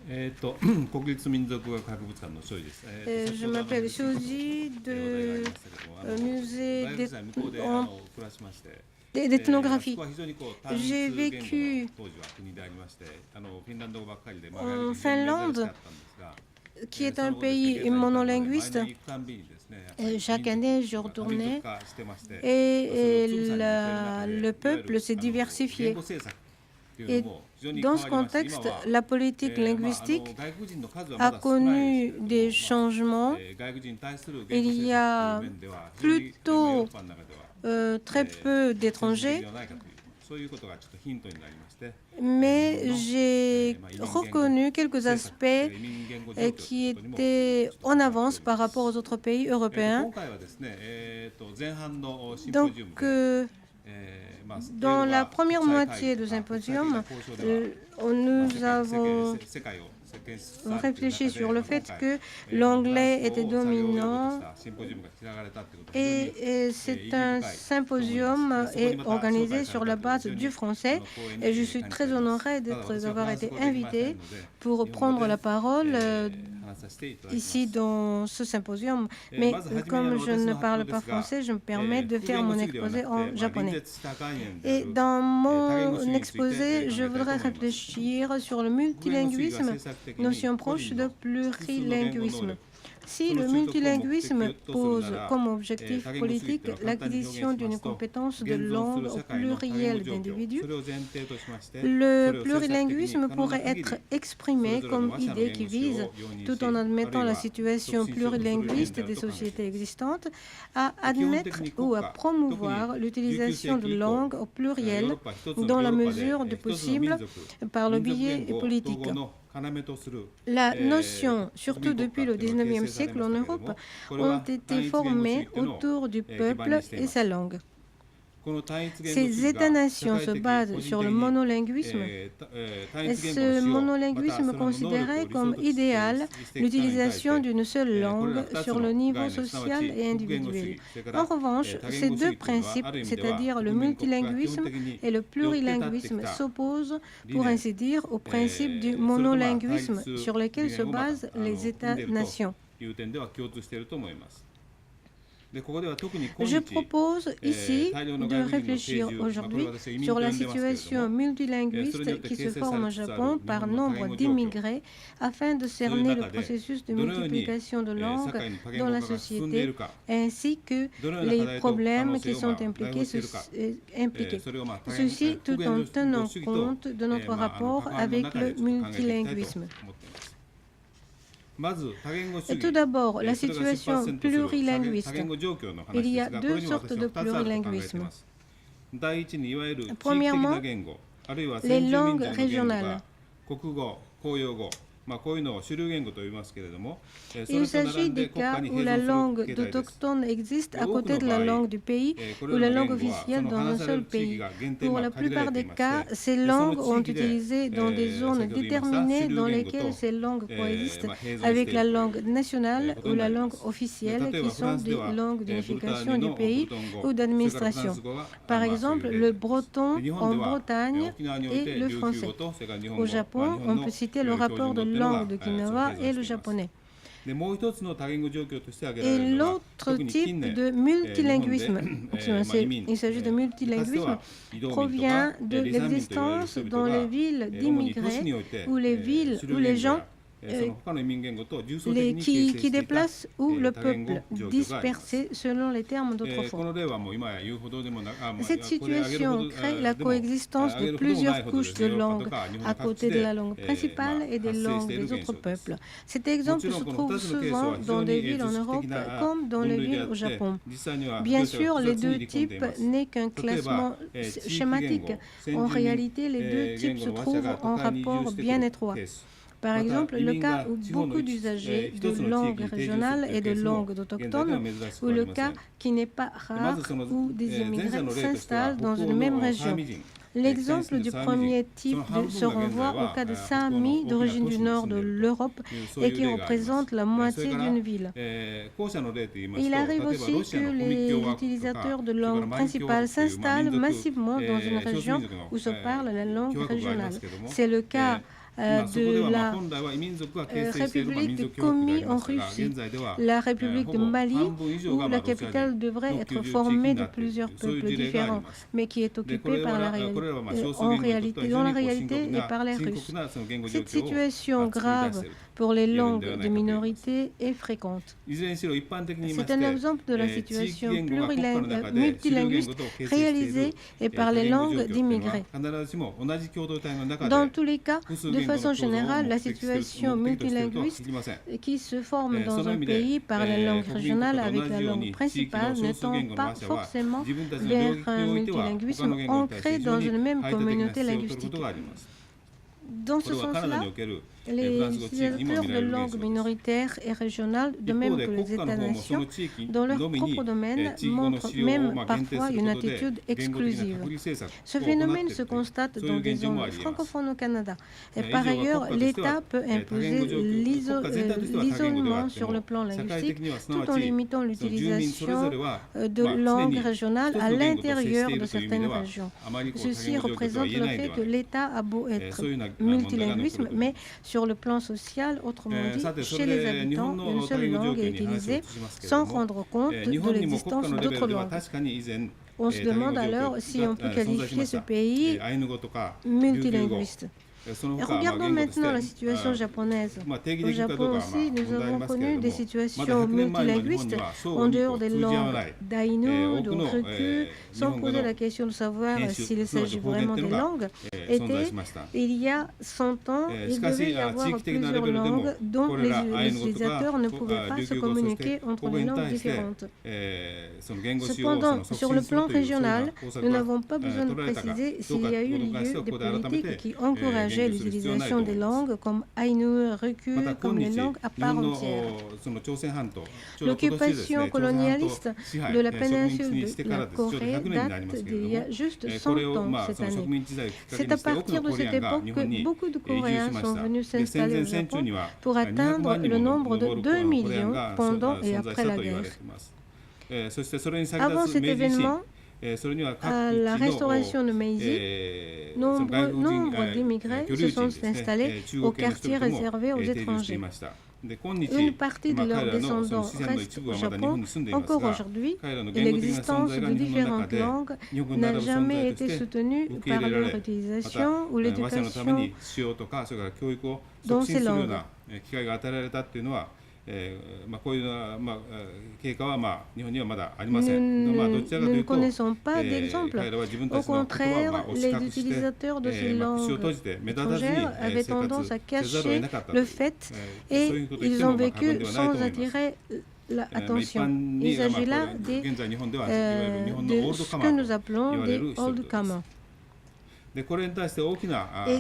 Je m'appelle Shoji musée d'ethnographie. J'ai vécu en Finlande, qui est un pays monolinguiste. Chaque année, je retournais et le peuple s'est diversifié. Et dans ce contexte, la politique linguistique a connu des changements. Il y a plutôt très peu d'étrangers, mais j'ai reconnu quelques aspects qui étaient en avance par rapport aux autres pays européens. Donc, dans la première moitié du symposium, nous avons réfléchi sur le fait que l'anglais était dominant et c'est un symposium organisé sur la base du français et je suis très honorée d'avoir été invitée pour prendre la parole ici dans ce symposium. Mais comme je ne parle pas français, je me permets de faire mon exposé en japonais. Et dans mon exposé, je voudrais réfléchir sur le multilinguisme, notion proche de plurilinguisme. Si le multilinguisme pose comme objectif politique l'acquisition d'une compétence de langue au pluriel d'individus, le plurilinguisme pourrait être exprimé comme idée qui vise, tout en admettant la situation plurilinguiste des sociétés existantes, à admettre ou à promouvoir l'utilisation de langues au pluriel dans la mesure du possible par le biais politique. La notion, surtout depuis le XIXe siècle en Europe, ont été formées autour du peuple et sa langue. Ces États-nations se basent sur le monolinguisme et ce monolinguisme considérait comme idéal l'utilisation d'une seule langue sur le niveau social et individuel. En revanche, ces deux principes, c'est-à-dire le multilinguisme et le plurilinguisme, s'opposent, pour ainsi dire, au principe du monolinguisme sur lequel se basent les États-nations. Je propose ici de réfléchir aujourd'hui sur la situation multilinguiste qui se forme au Japon par nombre d'immigrés afin de cerner le processus de multiplication de langues dans la société ainsi que les problèmes qui sont impliqués. Ceci tout en tenant compte de notre rapport avec le multilinguisme. Tout d'abord, la situation plurilinguiste. Il y a deux sortes de plurilinguisme. Premièrement, les langues régionales. Il s'agit des cas où la langue autochtone existe à côté de la langue du pays ou la langue officielle dans un seul pays. Pour la plupart des cas, ces langues ont été utilisées dans des zones déterminées dans lesquelles ces langues coexistent avec la langue nationale ou la langue officielle qui sont des langues d'unification du pays ou d'administration. Par exemple, le breton en Bretagne et le français. Au Japon, on peut citer le rapport de langue d'Okinawa et le japonais. Et l'autre type de multilinguisme, il s'agit de multilinguisme, provient de l'existence dans les villes d'immigrés ou les villes où les gens qui déplacent ou le peuple dispersé selon les termes d'autrefois. Cette situation crée la coexistence de plusieurs couches de langues à côté de la langue principale et des langues des autres peuples. Cet exemple se trouve souvent dans des villes en Europe comme dans les villes au Japon. Bien sûr, les deux types n'est qu'un classement schématique. En réalité, les deux types se trouvent en rapport bien étroit. Par exemple, le cas où beaucoup d'usagers de langues régionales et de langues autochtones, ou le cas qui n'est pas rare où des immigrés s'installent dans une même région. L'exemple du premier type se renvoie au cas de Sami d'origine du nord de l'Europe et qui représente la moitié d'une ville. Il arrive aussi que les utilisateurs de langue principale s'installent massivement dans une région où se parle la langue régionale. C'est le cas de la République de Komi en Russie, la République de Mali, où la capitale devrait être formée de plusieurs peuples différents, mais qui est occupée par dans la réalité et par les Russes. Cette situation grave pour les langues de minorité est fréquente. C'est un exemple de la situation multilinguiste réalisée et par les langues d'immigrés. Dans tous les cas, de façon générale, la situation multilinguiste qui se forme dans un pays par la langue régionale avec la langue principale ne tend pas forcément vers un multilinguisme ancré dans une même communauté linguistique. Dans ce sens-là, les utilisateurs de langues minoritaires et régionales, de même que les États-nations, dans leur propre domaine, montrent même parfois une attitude exclusive. Ce phénomène se constate dans des zones francophones au Canada. Et par ailleurs, l'État peut imposer l'isolement sur le plan linguistique tout en limitant l'utilisation de langues régionales à l'intérieur de certaines régions. Ceci représente le fait que l'État a beau être multilinguisme, mais sur le plan social, autrement dit, chez les habitants, une seule langue est utilisée sans rendre compte de l'existence d'autres langues. On se demande alors si on peut qualifier ce pays multilinguiste. Regardons maintenant la situation japonaise. Au Japon aussi, nous avons connu des situations multilinguistes en dehors des langues d'Ainu, de Ryukyu, sans poser la question de savoir s'il s'agit vraiment des langues. Il y a 100 ans, il devait y avoir plusieurs langues dont les utilisateurs ne pouvaient pas se communiquer entre les langues différentes. Cependant, sur le plan régional, nous n'avons pas besoin de préciser s'il y a eu lieu des politiques qui encouragent l'utilisation des langues comme Ainu, Ryukyu, comme les langues à part entière. L'occupation colonialiste de la péninsule de la Corée date d'il y a juste 100 ans cette année. C'est à partir de cette époque que beaucoup de Coréens sont venus s'installer au Japon pour atteindre le nombre de 2 millions pendant et après la guerre. Avant cet événement, à la restauration de Meiji, nombre d'immigrés se sont installés au quartier réservé aux étrangers. Une partie de leurs descendants reste au Japon encore aujourd'hui et l'existence de différentes langues n'a jamais été soutenue par leur utilisation ou l'éducation dans ces langues. Nous ne connaissons pas d'exemple. Au contraire, les utilisateurs de ces langues étrangères avaient tendance à cacher le fait et ils ont vécu sans attirer l'attention. Il s'agit là de ce que nous appelons des old comers. Et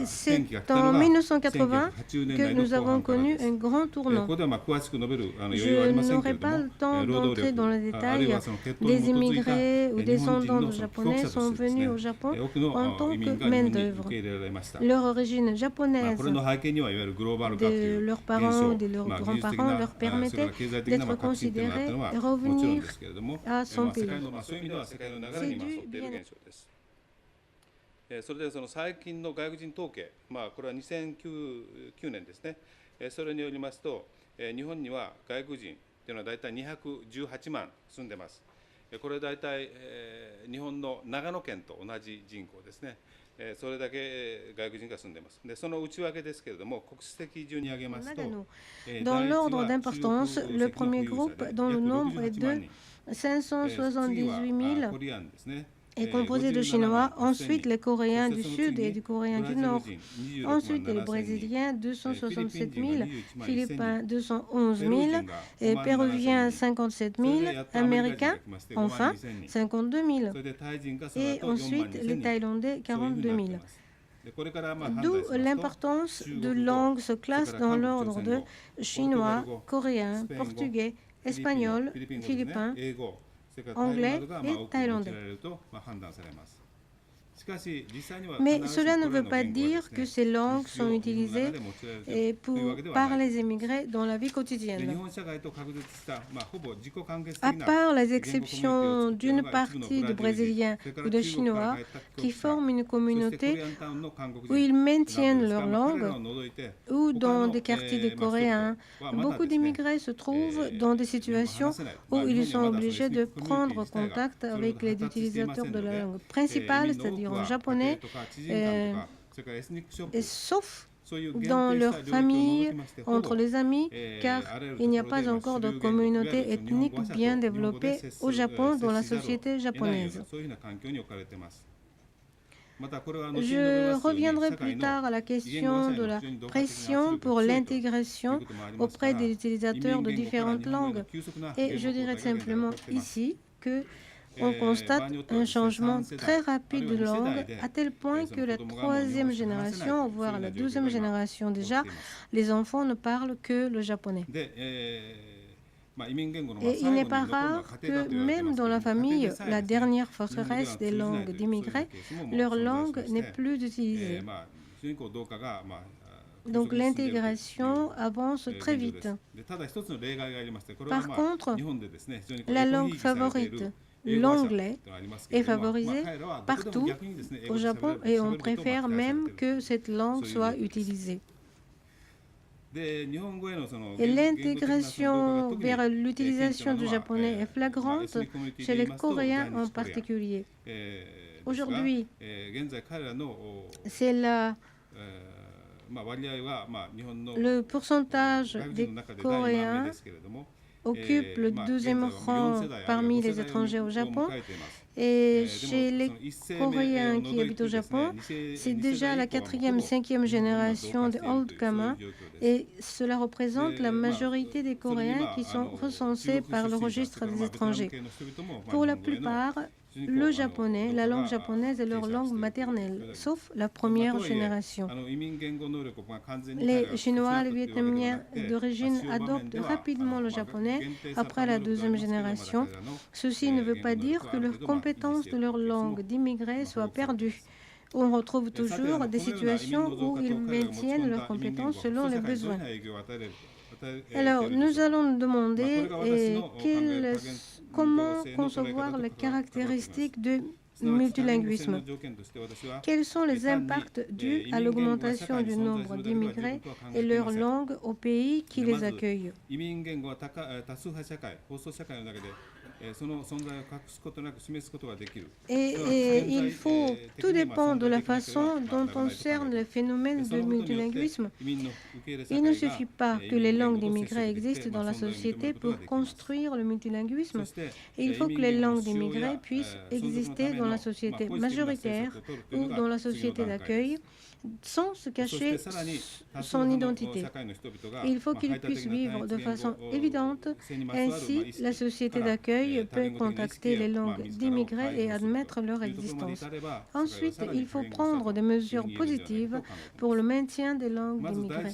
c'est en 1980 que nous avons connu un grand tournant. Je n'aurai pas le temps d'entrer dans le détail. Des immigrés ou descendants de Japonais sont venus au Japon en tant que main-d'œuvre. Leur origine japonaise de leurs parents ou de leurs grands-parents leur permettait d'être considérés et revenir à son pays. C'est du bien-être. それでその最近の外国人統計、これは2009年ですね、それによりますと、日本には外国人というのは大体218万住んでいます。これは大体、日本の長野県と同じ人口ですね。それだけ外国人が住んでいます。で、その内訳ですけれども、国籍順に上げますと、dans l'ordre d'importance, le premier groupe dont le nombre est de 578 000 est composé de Chinois, ensuite les Coréens du Sud et du Coréen du Nord, ensuite les Brésiliens 267 000, Philippins 211 000, et Péruviens 57 000, Américains enfin 52 000, et ensuite les Thaïlandais 42 000. D'où l'importance de langues se classent dans l'ordre de chinois, coréen, portugais, espagnol, philippin, anglais et thaïlandais. Mais cela ne veut pas dire que ces langues sont utilisées par les immigrés dans la vie quotidienne. À part les exceptions d'une partie de Brésiliens ou de Chinois qui forment une communauté où ils maintiennent leur langue, ou dans des quartiers de Coréens, beaucoup d'immigrés se trouvent dans des situations où ils sont obligés de prendre contact avec les utilisateurs de la langue principale, c'est-à-dire en japonais, et sauf dans leur famille, entre les amis, car il n'y a pas encore de communauté ethnique bien développée au Japon dans la société japonaise. Je reviendrai plus tard à la question de la pression pour l'intégration auprès des utilisateurs de différentes langues. Et je dirais simplement ici que on constate un changement très rapide de langue, à tel point que la 3e génération, voire la 12e génération déjà, les enfants ne parlent que le japonais. Et il n'est pas rare que même dans la famille, la dernière forteresse des langues d'immigrés, leur langue n'est plus utilisée. Donc l'intégration avance très vite. Par contre, la langue favorite, l'anglais, est favorisé partout au Japon et on préfère même que cette langue soit utilisée. Et l'intégration vers l'utilisation du japonais est flagrante chez les Coréens en particulier. Aujourd'hui, c'est le pourcentage des Coréens occupe le 12e rang parmi les étrangers au Japon. Et chez les Coréens qui habitent au Japon, c'est déjà la 4e, 5e génération de Old Kama, et cela représente la majorité des Coréens qui sont recensés par le registre des étrangers. Pour la plupart, le japonais, la langue japonaise est leur langue maternelle, sauf la première génération. Les Chinois, les Vietnamiens d'origine adoptent rapidement le japonais après la 2e génération. Ceci ne veut pas dire que leurs compétences de leur langue d'immigrés soient perdues. On retrouve toujours des situations où ils maintiennent leurs compétences selon les besoins. Alors, nous allons nous demander comment concevoir les caractéristiques du multilinguisme. Quels sont les impacts dus à l'augmentation du nombre d'immigrés et leur langue au pays qui les accueille? Tout dépend de la façon dont on cerne le phénomène de multilinguisme. Il ne suffit pas que les langues d'immigrés existent dans la société pour construire le multilinguisme. Il faut que les langues d'immigrés puissent exister dans la société majoritaire ou dans la société d'accueil, sans se cacher son identité. Il faut qu'ils puissent vivre de façon évidente. Ainsi, la société d'accueil peut contacter les langues d'immigrés et admettre leur existence. Ensuite, il faut prendre des mesures positives pour le maintien des langues d'immigrés.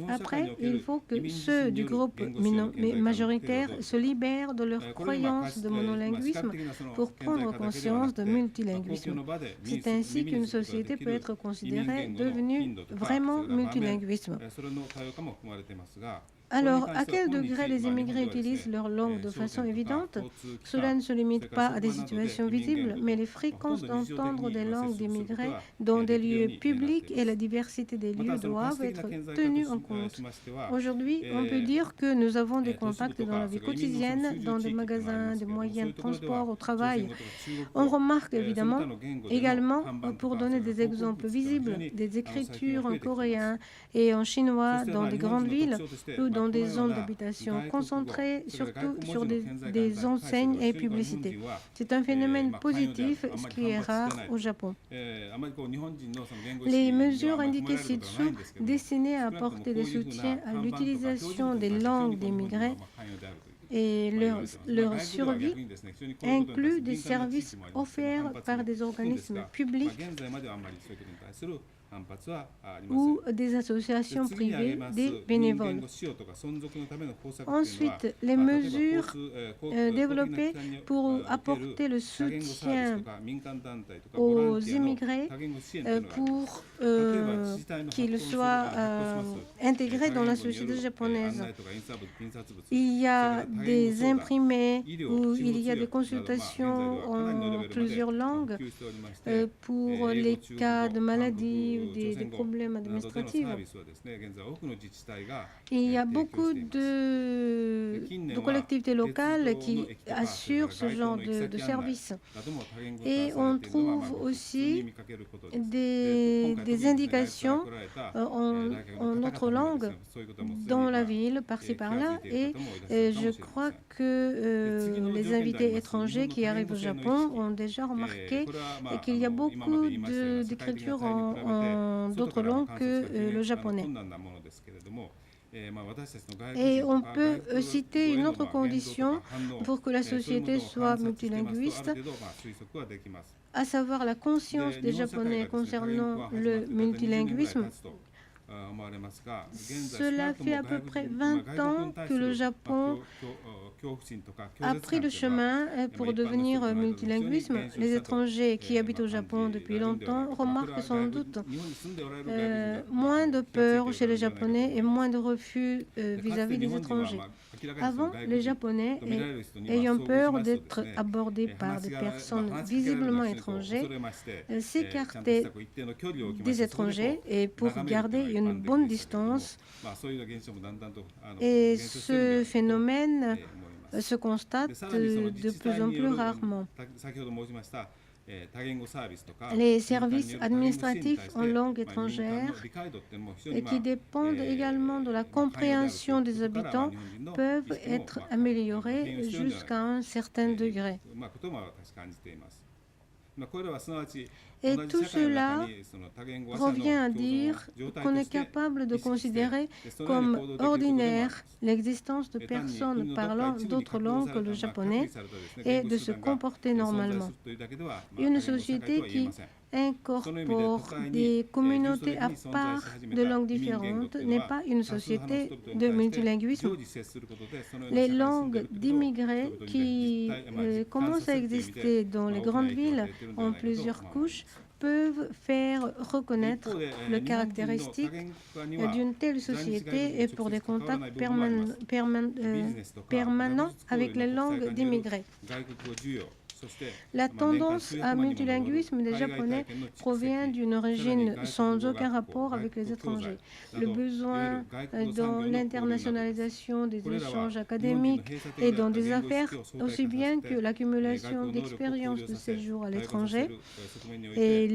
Après, il faut que ceux du groupe majoritaire se libèrent de leur croyance de monolinguisme pour prendre conscience de multilinguisme. C'est ainsi qu'une société peut être considérée devenue vraiment multilinguisme. Alors, à quel degré les immigrés utilisent leur langue de façon évidente? Cela ne se limite pas à des situations visibles, mais les fréquences d'entendre des langues d'immigrés dans des lieux publics et la diversité des lieux doivent être tenues en compte. Aujourd'hui, on peut dire que nous avons des contacts dans la vie quotidienne, dans des magasins, des moyens de transport, au travail. On remarque également, pour donner des exemples visibles, des écritures en coréen et en chinois dans des grandes villes ou dans des zones d'habitation concentrées, surtout sur des enseignes et publicités. C'est un phénomène positif, ce qui est rare au Japon. Les mesures indiquées ci-dessous, destinées à apporter des soutiens à l'utilisation des langues d'immigrés et leur survie, incluent des services offerts par des organismes publics ou des associations privées des bénévoles. Ensuite, les mesures développées pour apporter le soutien aux immigrés pour qu'ils soient intégrés dans la société japonaise. Il y a des imprimés où il y a des consultations en plusieurs langues pour les cas de maladie ou des problèmes administratifs. Il y a beaucoup de collectivités locales qui assurent ce genre de services. Et on trouve aussi des indications en notre langue dans la ville, par-ci par-là. Et je crois que les invités étrangers qui arrivent au Japon ont déjà remarqué qu'il y a beaucoup d'écriture en d'autres langues que le japonais. Et on peut citer une autre condition pour que la société soit multilinguiste, à savoir la conscience des Japonais concernant le multilinguisme. Cela fait à peu près 20 ans que le Japon a pris le chemin pour devenir multilinguiste. Les étrangers qui habitent au Japon depuis longtemps remarquent sans doute moins de peur chez les Japonais et moins de refus vis-à-vis des étrangers. Avant, les Japonais, ayant peur d'être abordés par des personnes visiblement étrangères, s'écartaient des étrangers et pour garder une bonne distance. Et ce phénomène se constate de plus en plus rarement. Les services administratifs en langue étrangère et qui dépendent également de la compréhension des habitants peuvent être améliorés jusqu'à un certain degré. Et tout cela revient à dire qu'on est capable de considérer comme ordinaire l'existence de personnes parlant d'autres langues que le japonais et de se comporter normalement. Une société qui incorpore des communautés à part de langues différentes n'est pas une société de multilinguisme. Les langues d'immigrés qui commencent à exister dans les grandes villes en plusieurs couches peuvent faire reconnaître le caractéristique d'une telle société et pour des contacts permanents avec les langues d'immigrés. La tendance à multilinguisme des Japonais provient d'une origine sans aucun rapport avec les étrangers. Le besoin dans l'internationalisation des échanges académiques et dans des affaires, aussi bien que l'accumulation d'expériences de séjour à l'étranger et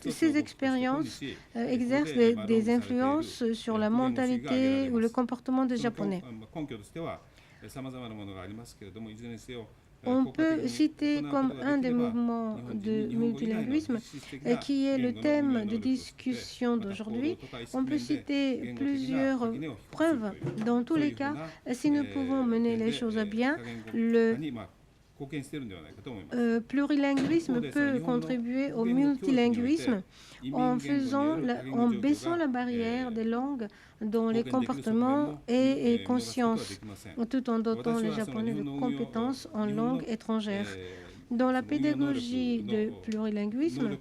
ces expériences exercent des influences sur la mentalité ou le comportement des Japonais. On peut citer comme un des mouvements de multilinguisme qui est le thème de discussion d'aujourd'hui. On peut citer plusieurs preuves. Dans tous les cas, si nous pouvons mener les choses à bien, le plurilinguisme peut contribuer au multilinguisme en baissant la barrière des langues dont les comportements et conscience, tout en dotant les Japonais de compétences en langue étrangère. Dans la pédagogie de plurilinguisme,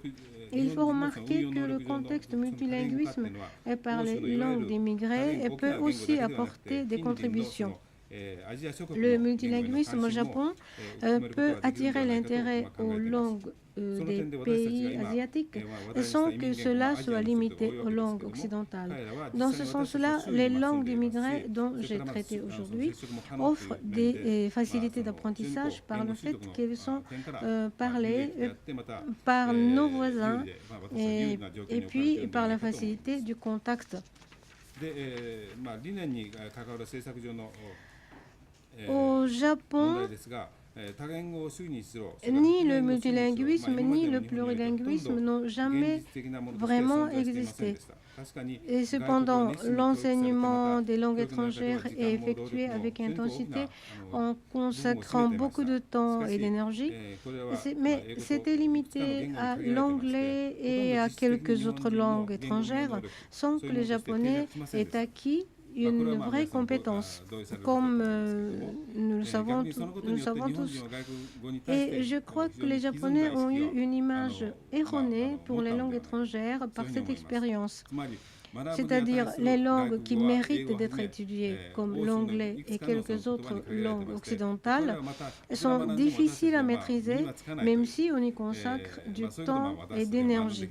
il faut remarquer que le contexte multilinguisme et par les langues d'immigrés peut aussi apporter des contributions. Le multilinguisme au Japon peut attirer l'intérêt aux langues des pays asiatiques sans que cela soit limité aux langues occidentales. Dans ce sens-là, les langues d'immigrés dont j'ai traité aujourd'hui offrent des facilités d'apprentissage par le fait qu'elles sont parlées par nos voisins et puis par la facilité du contact. Au Japon, Ni le multilinguisme ni le plurilinguisme n'ont jamais vraiment existé. Et cependant, l'enseignement des langues étrangères est effectué avec intensité en consacrant beaucoup de temps et d'énergie. Mais c'était limité à l'anglais et à quelques autres langues étrangères sans que les Japonais aient acquis une vraie compétence, comme nous le savons tous. Et je crois que les Japonais ont eu une image erronée pour les langues étrangères par cette expérience. C'est-à-dire les langues qui méritent d'être étudiées, comme l'anglais et quelques autres langues occidentales, sont difficiles à maîtriser, même si on y consacre du temps et d'énergie.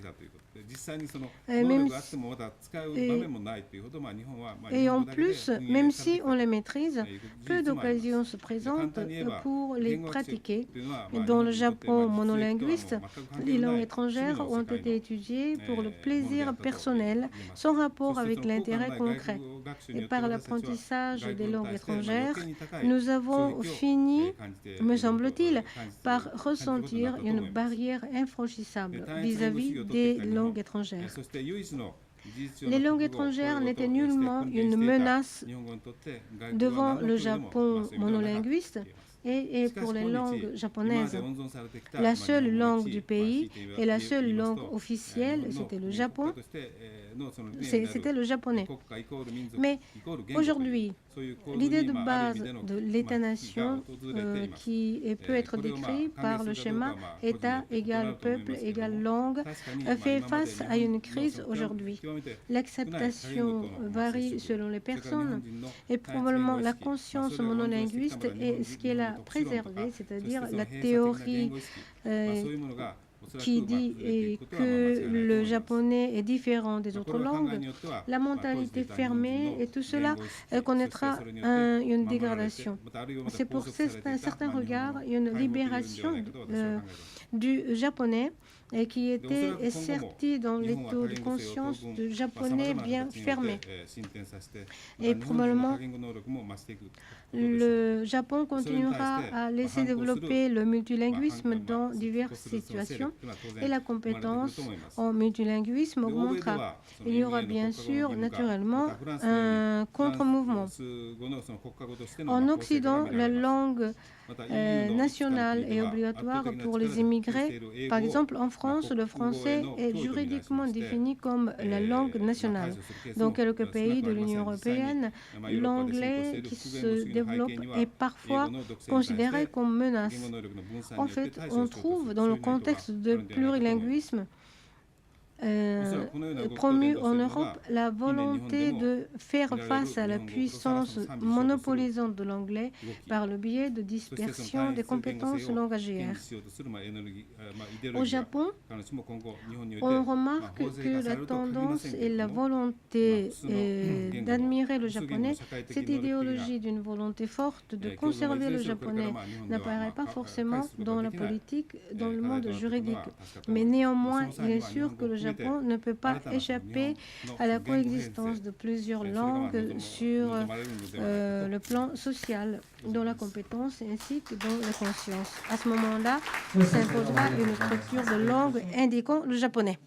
Et en plus, même si on les maîtrise, peu d'occasions se présentent pour les pratiquer. Dans le Japon monolinguiste, les langues étrangères ont été étudiées pour le plaisir personnel, sans rapport avec l'intérêt concret. Et par l'apprentissage des langues étrangères, nous avons fini, me semble-t-il, par ressentir une barrière infranchissable vis-à-vis des langues étrangères. Les langues étrangères n'étaient nullement une menace devant le Japon monolinguiste et pour les langues japonaises. La seule langue du pays et la seule langue officielle, c'était le Japon. C'était le japonais. Mais aujourd'hui, l'idée de base de l'État-nation qui peut être décrite par le schéma État égale peuple égale langue fait face à une crise aujourd'hui. L'acceptation varie selon les personnes et probablement la conscience monolinguiste est ce qu'elle a préservé, c'est-à-dire la théorie qui dit que le japonais est différent des autres langues, la mentalité fermée et tout cela connaîtra une dégradation. C'est pour certains regards une libération du japonais qui était serti dans les taux de conscience de japonais bien fermés. Et probablement, le Japon continuera à laisser développer le multilinguisme dans diverses situations et la compétence en multilinguisme augmentera. Il y aura bien sûr, naturellement, un contre-mouvement. En Occident, la langue nationale est obligatoire pour les immigrés. Par exemple, en France, le français est juridiquement défini comme la langue nationale. Dans quelques pays de l'Union européenne, l'anglais qui se développe est parfois considéré comme menace. En fait, on trouve dans le contexte de plurilinguisme promu en Europe la volonté de faire face à la puissance monopolisante de l'anglais par le biais de dispersion des compétences langagières. Au Japon, on remarque que la tendance et la volonté d'admirer le japonais, cette idéologie d'une volonté forte de conserver le japonais n'apparaît pas forcément dans la politique, dans le monde juridique. Mais néanmoins, il est sûr que le Japon ne peut pas échapper à la coexistence de plusieurs langues sur le plan social, dans la compétence ainsi que dans la conscience. À ce moment-là, s'imposera une structure de langue indiquant le japonais.